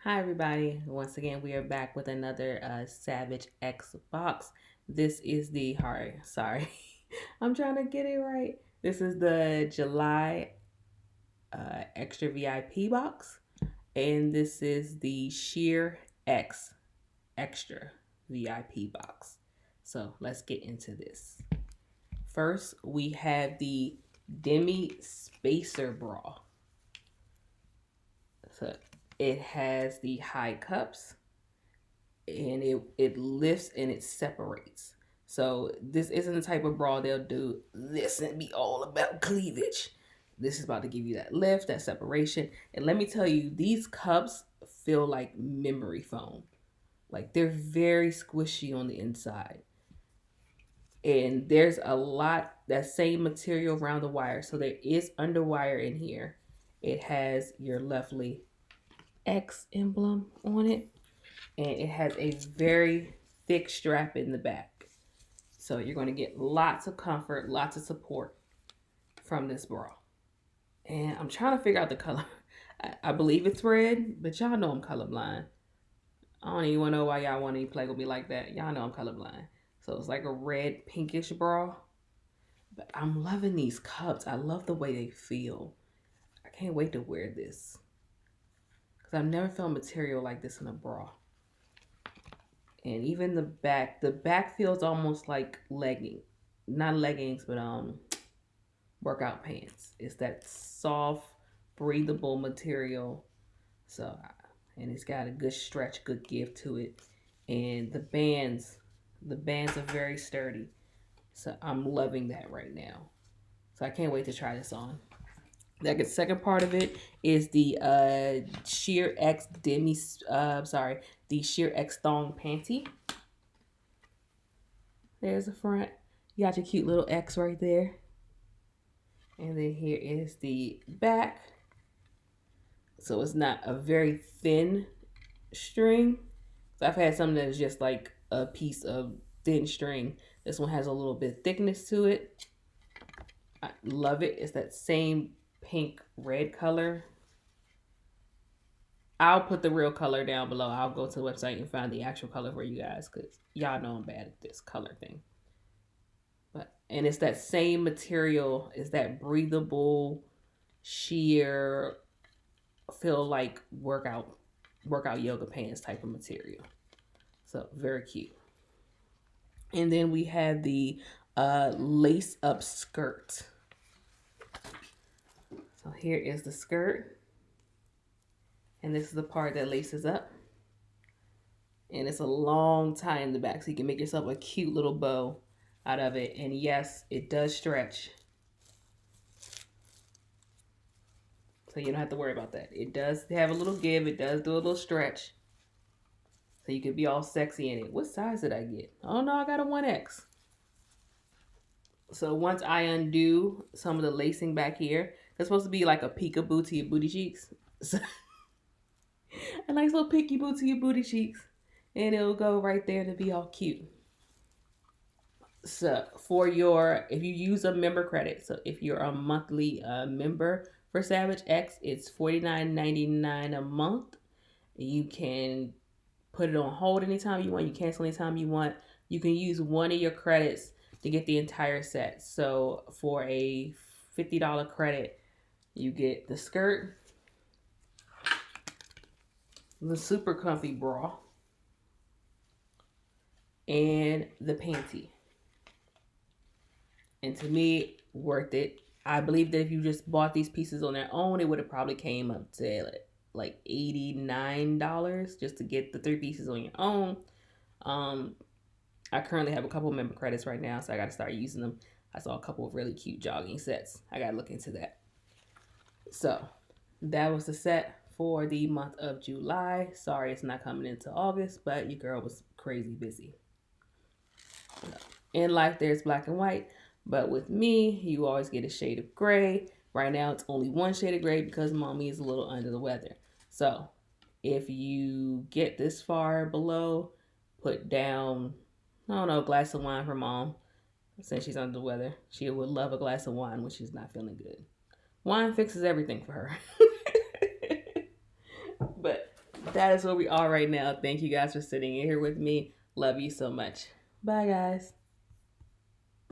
Hi, everybody. Once again, we are back with another Savage X box. This is the, sorry, I'm trying to get it right. This is the July Extra VIP box, and this is the Sheer X Extra VIP box. So let's get into this. First, we have the Demi Spacer Bra. So it has the high cups and it lifts and it separates. So this isn't the type of bra they'll do this and be all about cleavage. This is about to give you that lift, that separation. And let me tell you, these cups feel like memory foam. Like they're very squishy on the inside. And there's a lot that same material around the wire. So there is underwire in here. It has your lovely X emblem on it, and it has a very thick strap in the back. So you're going to get lots of comfort, lots of support from this bra. And I'm trying to figure out the color. I believe it's red, but y'all know I'm colorblind. I don't even know why y'all want to play with me like that. Y'all know I'm colorblind. So it's like a red pinkish bra. But I'm loving these cups. I love the way they feel. I can't wait to wear this. Because I've never felt material like this in a bra. And even the back feels almost like legging, not leggings, but workout pants. It's that soft, breathable material. So, and it's got a good stretch, good give to it, and the bands are very sturdy. So I'm loving that right now. So I can't wait to try this on. The second part of it is the Sheer X Demi, the Sheer X Thong Panty. There's the front. You got your cute little X right there. And then here is the back. So it's not a very thin string. So I've had some that is just like a piece of thin string. This one has a little bit of thickness to it. I love it. It's that same pink red color. I'll put the real color down below. I'll go to the website and find the actual color for you guys because y'all know I'm bad at this color thing. And it's that same material, it's that breathable, sheer, feel like workout yoga pants type of material. So very cute. And then we have the lace up skirt. So here is the skirt, and this is the part that laces up. And it's a long tie in the back, so you can make yourself a cute little bow out of it. And yes, it does stretch. So you don't have to worry about that. It does have a little give. It does do a little stretch. So you can be all sexy in it. What size did I get? Oh no, I got a 1X. So once I undo some of the lacing back here, it's supposed to be like a peekaboo to your booty cheeks. So, a nice little peekaboo to your booty cheeks. And it'll go right there to be all cute. So if you use a member credit, so if you're a monthly member for Savage X, it's $49.99 a month. You can put it on hold anytime you want. You cancel anytime you want. You can use one of your credits to get the entire set. So for a $50 credit, you get the skirt, the super comfy bra, and the panty. And to me, worth it. I believe that if you just bought these pieces on their own, it would have probably came up to like $89 just to get the three pieces on your own. I currently have a couple member credits right now, so I got to start using them. I saw a couple of really cute jogging sets. I got to look into that. So that was the set for the month of July. Sorry it's not coming into August, but your girl was crazy busy. In life, there's black and white, but with me, you always get a shade of gray. Right now, it's only one shade of gray because mommy is a little under the weather. So if you get this far below, put down, I don't know, a glass of wine for mom. Since she's under the weather, she would love a glass of wine when she's not feeling good. Wine fixes everything for her. But that is where we are right now. Thank you guys for sitting in here with me. Love you so much. Bye, guys.